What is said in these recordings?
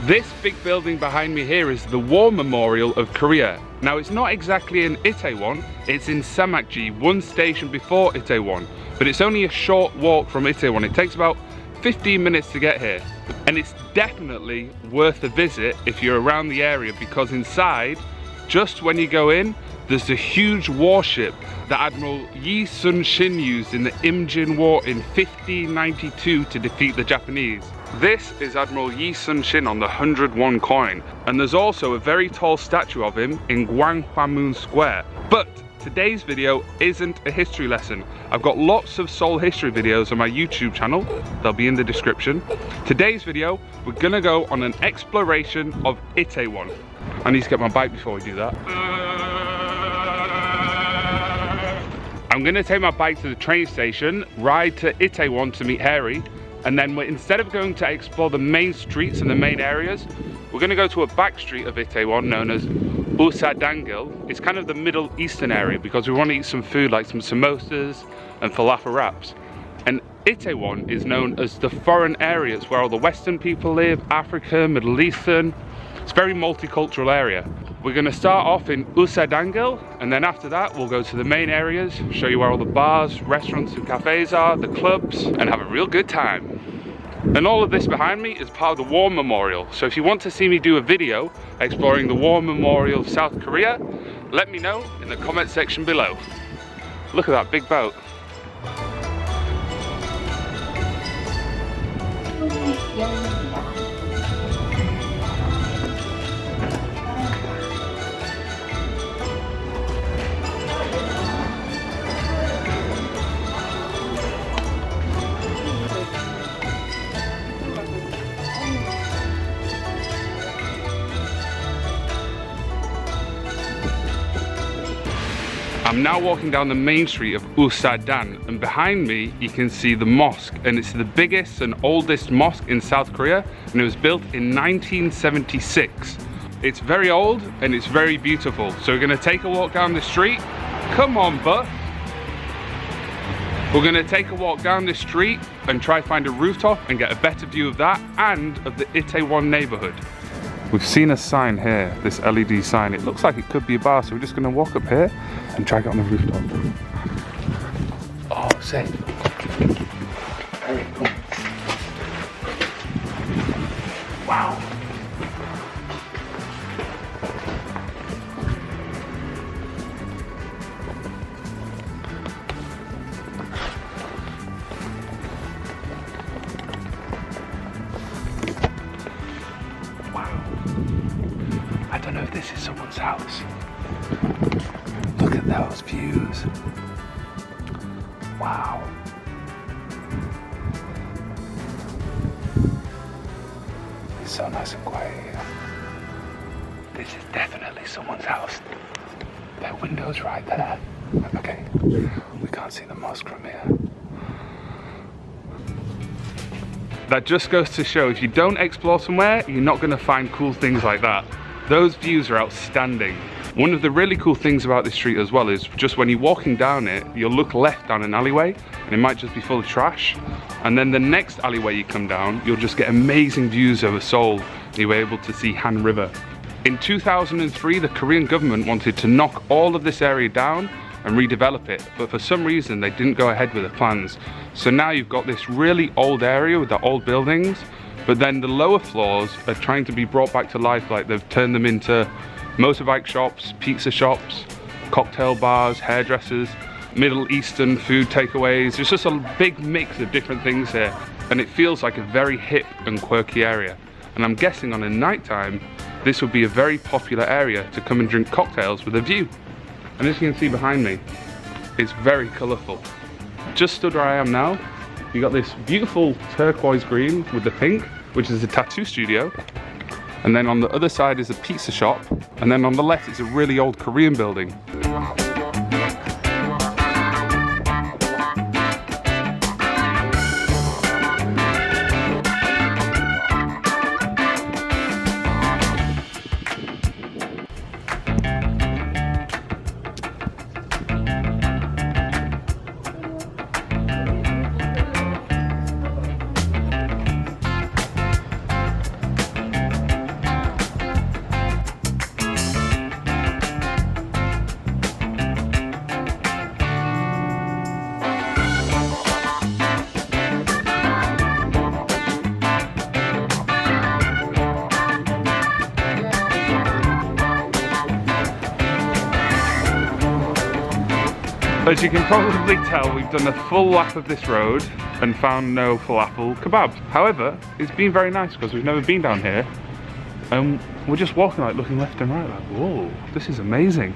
This big building behind me here is the War Memorial of Korea. Now it's not exactly in Itaewon, it's in Samakji, one station before Itaewon, but it's only a short walk from Itaewon. It takes about 15 minutes to get here, and it's definitely worth a visit if you're around the area, because inside, just when you go in, there's a huge warship that Admiral Yi Sun-shin used in the Imjin War in 1592 to defeat the Japanese. This is Admiral Yi Sun-shin on the 101 coin, and there's also a very tall statue of him in Gwanghwamun Square. But today's video isn't a history lesson. I've got lots of Seoul history videos on my YouTube channel, they'll be in the description. Today's video, we're gonna go on an exploration of Itaewon. I need to get my bike before we do that. I'm gonna take my bike to the train station, ride to Itaewon to meet Harry, and then instead of going to explore the main streets and the main areas, we're gonna go to a back street of Itaewon known as USAdangil. It's kind of the Middle Eastern area because we want to eat some food like some samosas and falafel wraps. And Itaewon is known as the foreign areas where all the Western people live, Africa, Middle Eastern. It's a very multicultural area. We're going to start off in USAdangil, and then after that we'll go to the main areas, show you where all the bars, restaurants and cafes are, the clubs, and have a real good time. And all of this behind me is part of the War Memorial, so if you want to see me do a video exploring the War Memorial of South Korea, let me know in the comment section below. Look at that big boat. I'm now walking down the main street of Usadan, and behind me you can see the mosque, and it's the biggest and oldest mosque in South Korea, and it was built in 1976. It's very old and it's very beautiful, so we're going to take a walk down the street. Come on, bud. We're going to take a walk down the street and try to find a rooftop and get a better view of that and of the Itaewon neighborhood. We've seen a sign here, this LED sign. It looks like it could be a bar, so we're just going to walk up here and try to get on the rooftop. Oh, safe. Very cool. Wow. I don't know if this is someone's house. Look at those views. Wow. It's so nice and quiet here. This is definitely someone's house. Their window's right there. Okay, we can't see the mosque from here. That just goes to show, if you don't explore somewhere, you're not going to find cool things like that. Those views are outstanding. One of the really cool things about this street as well is just when you're walking down it, you'll look left down an alleyway and it might just be full of trash. And then the next alleyway you come down, you'll just get amazing views over Seoul. You'll be able to see Han River. In 2003, the Korean government wanted to knock all of this area down and redevelop it, but for some reason they didn't go ahead with the plans. So now you've got this really old area with the old buildings, but then the lower floors are trying to be brought back to life, like they've turned them into motorbike shops, pizza shops, cocktail bars, hairdressers, Middle Eastern food takeaways. It's just a big mix of different things here, and it feels like a very hip and quirky area. And I'm guessing on a night time, this would be a very popular area to come and drink cocktails with a view. And as you can see behind me, it's very colourful. Just stood where I am now, you got this beautiful turquoise green with the pink, which is a tattoo studio. And then on the other side is a pizza shop. And then on the left is a really old Korean building. As you can probably tell, we've done a full lap of this road and found no falafel kebab. However, it's been very nice because we've never been down here. And we're just walking, like, looking left and right, like, whoa, this is amazing.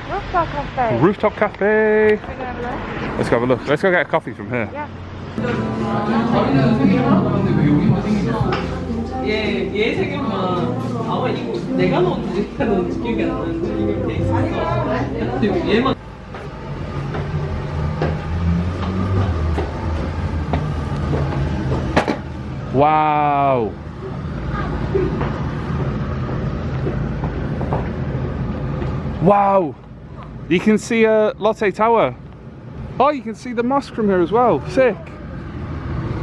Rooftop cafe. Rooftop cafe. We're gonna have a look. Let's go have a look. Let's go get a coffee from here. Yeah. 얘 생각만 아마 이거 내가 넣었는지 기억이 안 나는데 이거 돼 있었어. 그리고 얘만 Wow. Wow. You can see a Lotte Tower. Oh, you can see the mosque from here as well. Sick.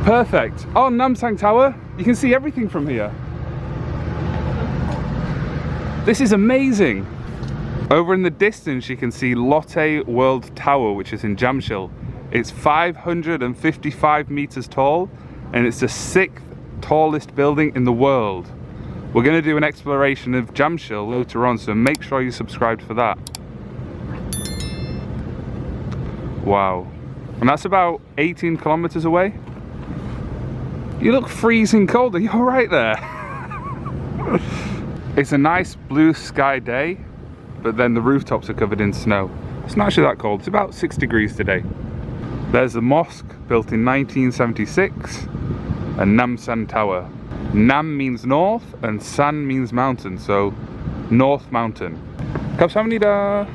Perfect. Oh, Namsang Tower. You can see everything from here. This is amazing. Over in the distance, you can see Lotte World Tower, which is in Jamshil. It's 555 meters tall, and it's the 6th tallest building in the world. We're going to do an exploration of Jamshil later on, so make sure you're subscribed for that. Wow. And that's about 18 kilometers away. You look freezing cold. Are you all right there? It's a nice blue sky day, but then the rooftops are covered in snow. It's not actually that cold. It's about 6 degrees today. There's the mosque, built in 1976, and Namsan Tower. Nam means north, and San means mountain, so North Mountain. 감사합니다.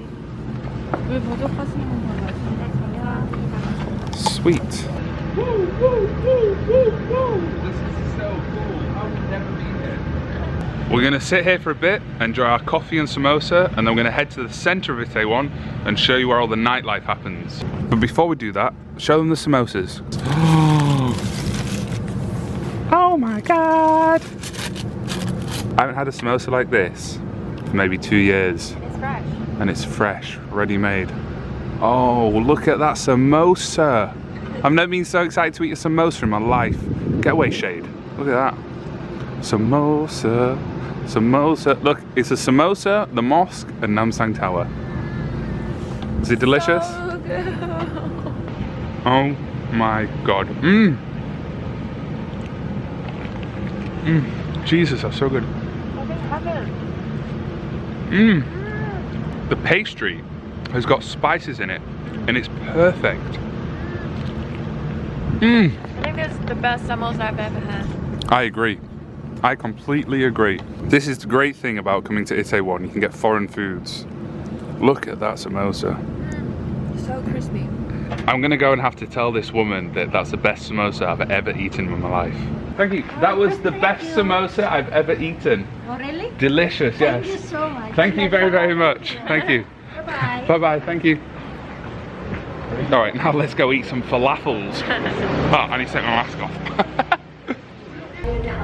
왜 부족하시는 건 같은데? Sweet. This is so cool. I've never been here. We're gonna sit here for a bit, enjoy our coffee and samosa, and then we're gonna head to the center of Itaewon and show you where all the nightlife happens. But before we do that, show them the samosas. Oh my god! I haven't had a samosa like this for maybe 2 years. It's fresh. And it's fresh, ready made. Oh, look at that samosa. I've never been so excited to eat a samosa in my life. Get away, Shade. Look at that. Samosa, samosa. Look, it's a samosa, the mosque, and Namsang Tower. Is it delicious? So good. Oh my god. Mmm. Mmm. Jesus, that's so good. Mmm. The pastry has got spices in it, and it's perfect. Mmm. I think this is the best samosa I've ever had. I agree. I completely agree. This is the great thing about coming to Itaewon. You can get foreign foods. Look at that samosa. So crispy. I'm gonna go and have to tell this woman that that's the best samosa I've ever eaten in my life. Thank you. That was the best samosa I've ever eaten. Oh, really? Delicious, yes. Thank you so much. Thank you very, very much. Thank you. Bye-bye. Bye-bye, thank you. All right, now let's go eat some falafels. Oh, I need to take my mask off.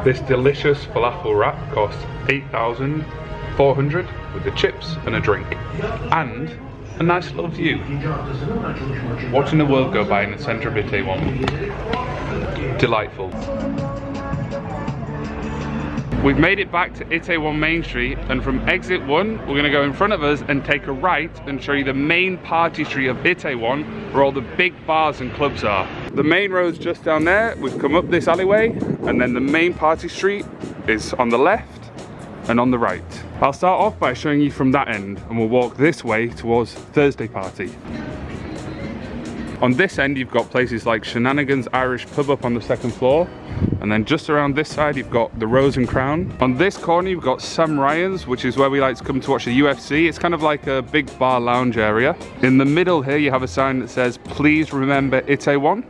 This delicious falafel wrap costs 8,400 with the chips and a drink. And a nice little view. Watching the world go by in the centre of Itaewon. Delightful. We've made it back to Itaewon Main Street, and from exit 1 we're going to go in front of us and take a right and show you the main party street of Itaewon, where all the big bars and clubs are. The main road's just down there. We've come up this alleyway, and then the main party street is on the left and on the right. I'll start off by showing you from that end, and we'll walk this way towards Thursday Party. On this end you've got places like Shenanigans Irish Pub up on the 2nd floor, and then just around this side you've got the Rose and Crown. On this corner you've got Sam Ryan's, which is where we like to come to watch the UFC. It's kind of like a big bar lounge area. In the middle here you have a sign that says, "Please remember Itaewon."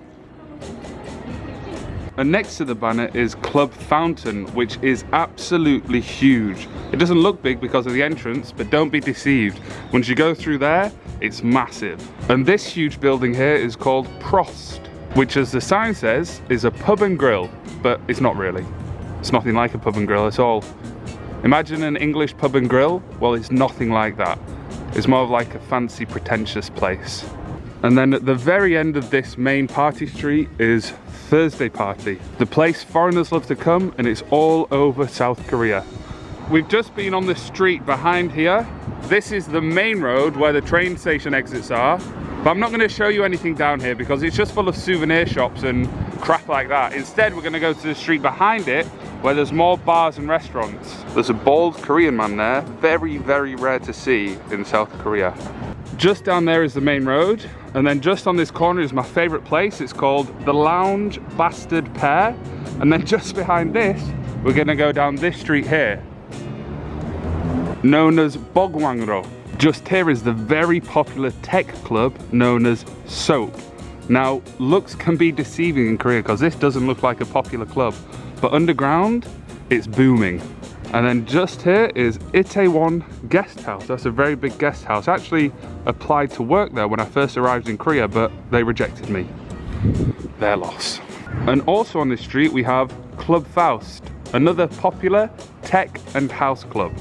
And next to the banner is Club Fountain, which is absolutely huge. It doesn't look big because of the entrance, but don't be deceived. Once you go through there, it's massive. And this huge building here is called Prost, which, as the sign says, is a pub and grill, but it's not really. It's nothing like a pub and grill at all. Imagine an English pub and grill. Well, it's nothing like that. It's more of like a fancy, pretentious place. And then at the very end of this main party street is Thursday Party, the place foreigners love to come, and it's all over South Korea. We've just been on the street behind here. This is the main road where the train station exits are, But I'm not going to show you anything down here because it's just full of souvenir shops and crap like that. Instead, we're going to go to the street behind it where there's more bars and restaurants. There's a bald Korean man there. Very, very rare to see in South Korea. Just down there is the main road. And then just on this corner is my favorite place. It's called The Lounge Bastard Pear. And then just behind this, we're going to go down this street here, known as Bogwangro. Just here is the very popular tech club known as Soap. Now, looks can be deceiving in Korea because this doesn't look like a popular club, but underground, it's booming. And then just here is Itaewon guest house. That's a very big guest house. I actually applied to work there when I first arrived in Korea, but they rejected me. Their loss. And also on this street, we have Club Faust, another popular tech and house club.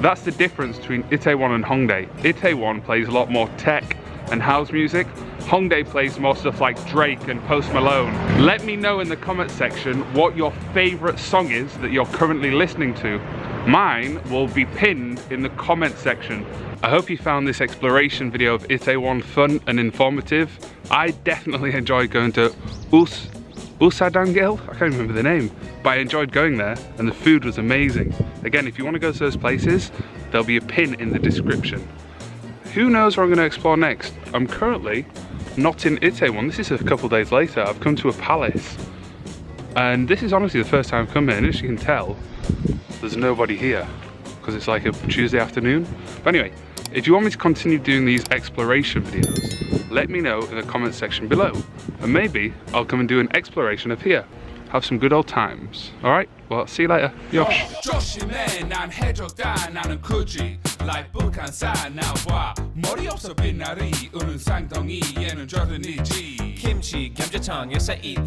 That's the difference between Itaewon and Hongdae. Itaewon plays a lot more tech and house music. Hongdae plays more stuff like Drake and Post Malone. Let me know in the comment section what your favorite song is that you're currently listening to. Mine will be pinned in the comment section. I hope you found this exploration video of Itaewon fun and informative. I definitely enjoyed going to USAdangil? I can't remember the name, but I enjoyed going there and the food was amazing. Again, if you want to go to those places, there'll be a pin in the description. Who knows where I'm going to explore next? I'm currently not in Itaewon. This is a couple days later. I've come to a palace. And this is honestly the first time I've come here, and as you can tell, there's nobody here because it's like a Tuesday afternoon. But anyway, if you want me to continue doing these exploration videos, let me know in the comment section below. And maybe I'll come and do an exploration of here. Have some good old times. Alright, well, see you later. Yosh. 조심해 난 해적다 나는 굳이 like 북한산 나와 머리 없어 빛나리 우는 쌍둥이 얘는 조던이지 김치 감자탕 요새 있다